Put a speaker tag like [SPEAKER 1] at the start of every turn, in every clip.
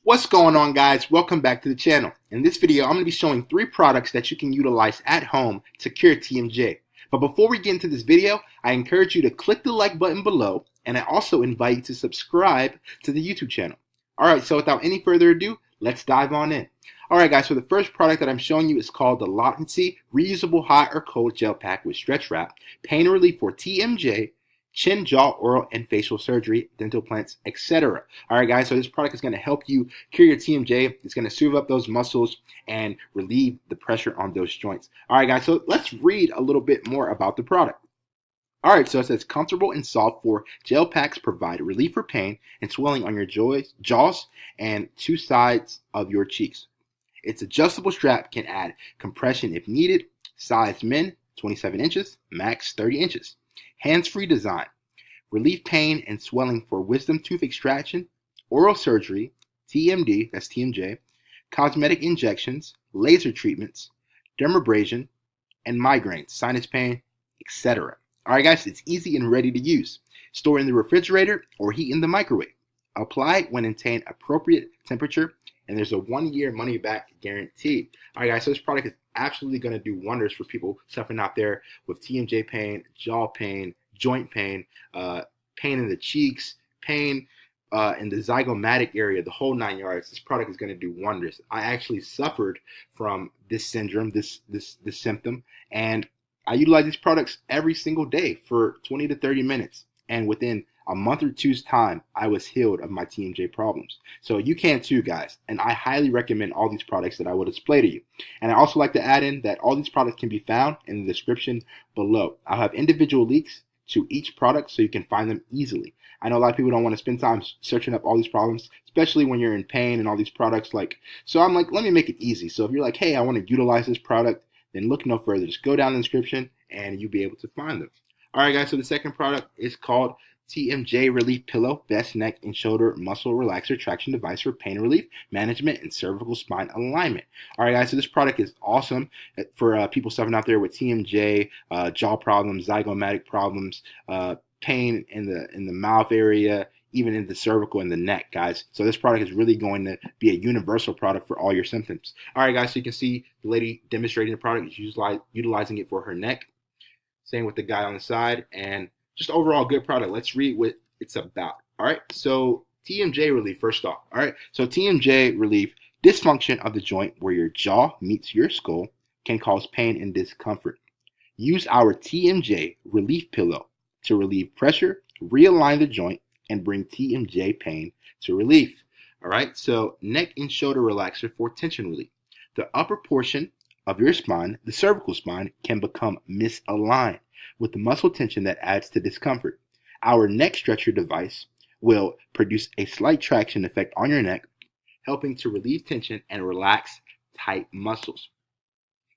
[SPEAKER 1] What's going on, guys? Welcome back to the channel. In this video, I'm going to be showing 3 products that you can utilize at home to cure TMJ. But before we get into this video, I encourage you to click the like button below, and I also invite you to subscribe to the YouTube channel. Alright, so without any further ado, let's dive on in. Alright guys, so the first product that I'm showing you is called the Latency Reusable Hot or Cold Gel Pack with Stretch Wrap, Pain Relief for TMJ, chin, jaw, oral, and facial surgery, dental implants, etc. Alright guys, so this product is going to help you cure your TMJ. It's going to soothe up those muscles and relieve the pressure on those joints. Alright guys, so let's read a little bit more about the product. Alright, so it says comfortable and soft for gel packs provide relief for pain and swelling on your jaws and 2 sides of your cheeks. Its adjustable strap can add compression if needed. Size men, 27 inches, max 30 inches. Hands-free design. Relief pain and swelling for wisdom tooth extraction, oral surgery, TMD, that's TMJ, cosmetic injections, laser treatments, dermabrasion, and migraines, sinus pain, etc. Alright guys, it's easy and ready to use. Store in the refrigerator or heat in the microwave. Apply when attain appropriate temperature, and there's a 1-year money-back guarantee. Alright guys, so this product is absolutely going to do wonders for people suffering out there with TMJ pain, jaw pain, joint pain, pain in the cheeks, pain in the zygomatic area, the whole 9 yards. This product is going to do wonders. I actually suffered from this syndrome, this symptom, and I utilize these products every single day for 20 to 30 minutes, and within a month or two's time, I was healed of my TMJ problems. So you can too, guys. And I highly recommend all these products that I will display to you. And I also like to add in that all these products can be found in the description below. I'll have individual links to each product so you can find them easily. I know a lot of people don't want to spend time searching up all these problems, especially when you're in pain and all these products. So I'm like, let me make it easy. So if you're like, hey, I want to utilize this product, then look no further. Just go down in the description and you'll be able to find them. All right, guys. So the second product is called TMJ Relief Pillow, Best Neck and Shoulder Muscle Relaxer Traction Device for Pain Relief, Management, and Cervical Spine Alignment. All right, guys, so this product is awesome for people suffering out there with TMJ, jaw problems, zygomatic problems, pain in the mouth area, even in the cervical and the neck, guys. So this product is really going to be a universal product for all your symptoms. All right, guys, so you can see the lady demonstrating the product is utilizing it for her neck. Same with the guy on the side, and just overall good product. Let's read what it's about. All right, so TMJ relief first off. All right, so TMJ relief, dysfunction of the joint where your jaw meets your skull can cause pain and discomfort. Use our TMJ relief pillow to relieve pressure, realign the joint, and bring TMJ pain to relief. All right, so neck and shoulder relaxer for tension relief. The upper portion of your spine, the cervical spine, can become misaligned with the muscle tension that adds to discomfort. Our neck stretcher device will produce a slight traction effect on your neck, helping to relieve tension and relax tight muscles.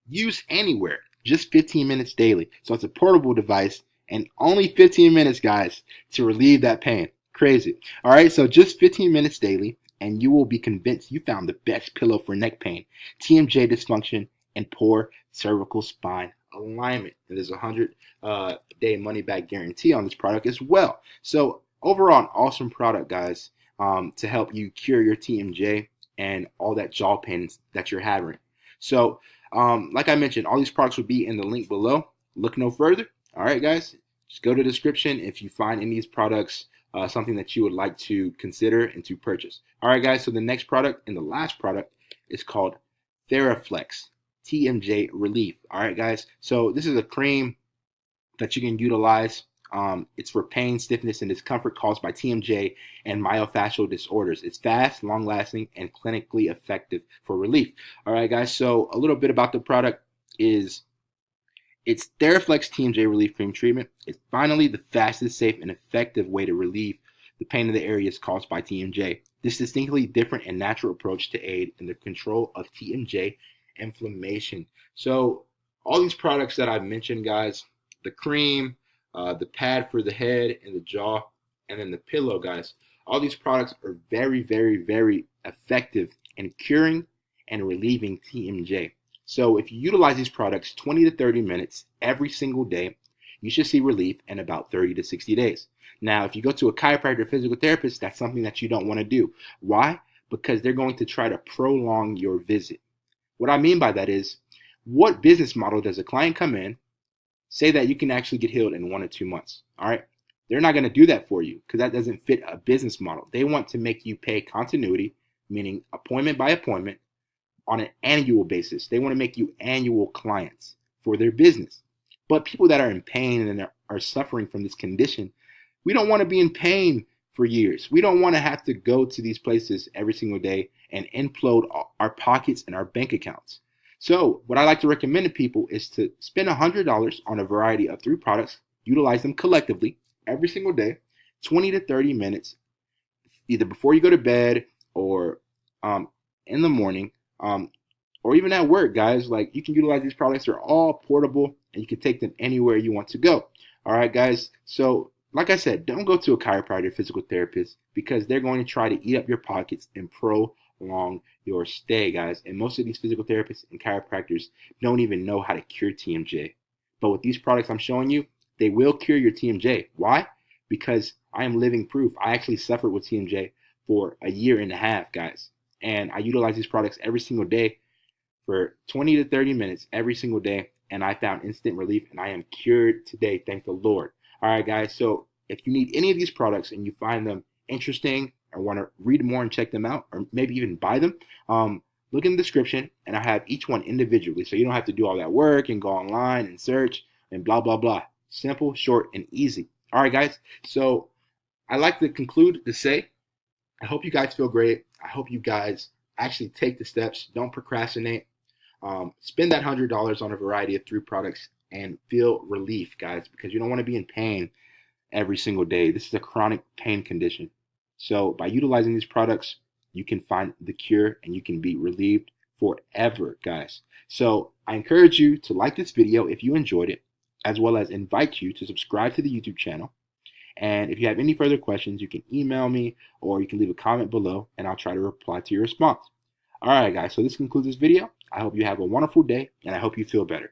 [SPEAKER 1] Use anywhere, just 15 minutes daily. So it's a portable device and only 15 minutes, guys, to relieve that pain. Crazy. All right, so just 15 minutes daily, and you will be convinced you found the best pillow for neck pain, TMJ dysfunction, and poor cervical spine alignment. And there's a 100-day money-back guarantee on this product as well. So overall, an awesome product, guys, to help you cure your TMJ and all that jaw pain that you're having. So like I mentioned, all these products will be in the link below. Look no further. All right, guys, just go to the description if you find any of these products something that you would like to consider and to purchase. All right, guys, so the next product and the last product is called Thera TMJ relief. All right, guys, so this is a cream that you can utilize. It's for pain, stiffness, and discomfort caused by TMJ and myofascial disorders. It's fast, long-lasting, and clinically effective for relief. All right, guys, so a little bit about the product is it's TheraFlex TMJ relief cream treatment. It's finally the fastest, safe, and effective way to relieve the pain in the areas caused by TMJ. This distinctly different and natural approach to aid in the control of TMJ inflammation. So all these products that I've mentioned, guys, the cream, the pad for the head and the jaw, and then the pillow, guys, all these products are very, very, very effective in curing and relieving TMJ. So if you utilize these products 20 to 30 minutes every single day, you should see relief in about 30 to 60 days. Now, if you go to a chiropractor or physical therapist, that's something that you don't want to do. Why? because they're going to try to prolong your visit. What I mean by that is, what business model does a client come in, say that you can actually get healed in 1 or 2 months? All right. They're not going to do that for you because that doesn't fit a business model. They want to make you pay continuity, meaning appointment by appointment, on an annual basis. They want to make you annual clients for their business. But people that are in pain and are suffering from this condition, we don't want to be in pain for years. We don't want to have to go to these places every single day and implode our pockets and our bank accounts. So what I like to recommend to people is to spend $100 on a variety of 3 products, utilize them collectively every single day, 20 to 30 minutes, either before you go to bed or in the morning, or even at work, guys. Like, you can utilize these products. They're all portable and you can take them anywhere you want to go. All right, guys. So like I said, don't go to a chiropractor, physical therapist, because they're going to try to eat up your pockets and prolong your stay, guys. And most of these physical therapists and chiropractors don't even know how to cure TMJ. But with these products I'm showing you, they will cure your TMJ. Why? Because I am living proof. I actually suffered with TMJ for a year and a half, guys. And I utilize these products every single day for 20 to 30 minutes every single day. And I found instant relief and I am cured today. Thank the Lord. All right, guys. So if you need any of these products and you find them interesting or want to read more and check them out, or maybe even buy them, look in the description and I have each one individually. So you don't have to do all that work and go online and search and blah, blah, blah. Simple, short, and easy. All right, guys. So I like to conclude to say, I hope you guys feel great. I hope you guys actually take the steps. Don't procrastinate. Spend that $100 on a variety of 3 products and feel relief, guys, because you don't want to be in pain every single day. This is a chronic pain condition. So by utilizing these products, you can find the cure and you can be relieved forever, guys. So I encourage you to like this video if you enjoyed it, as well as invite you to subscribe to the YouTube channel. And if you have any further questions, you can email me or you can leave a comment below and I'll try to reply to your response. All right, guys, so this concludes this video. I hope you have a wonderful day and I hope you feel better.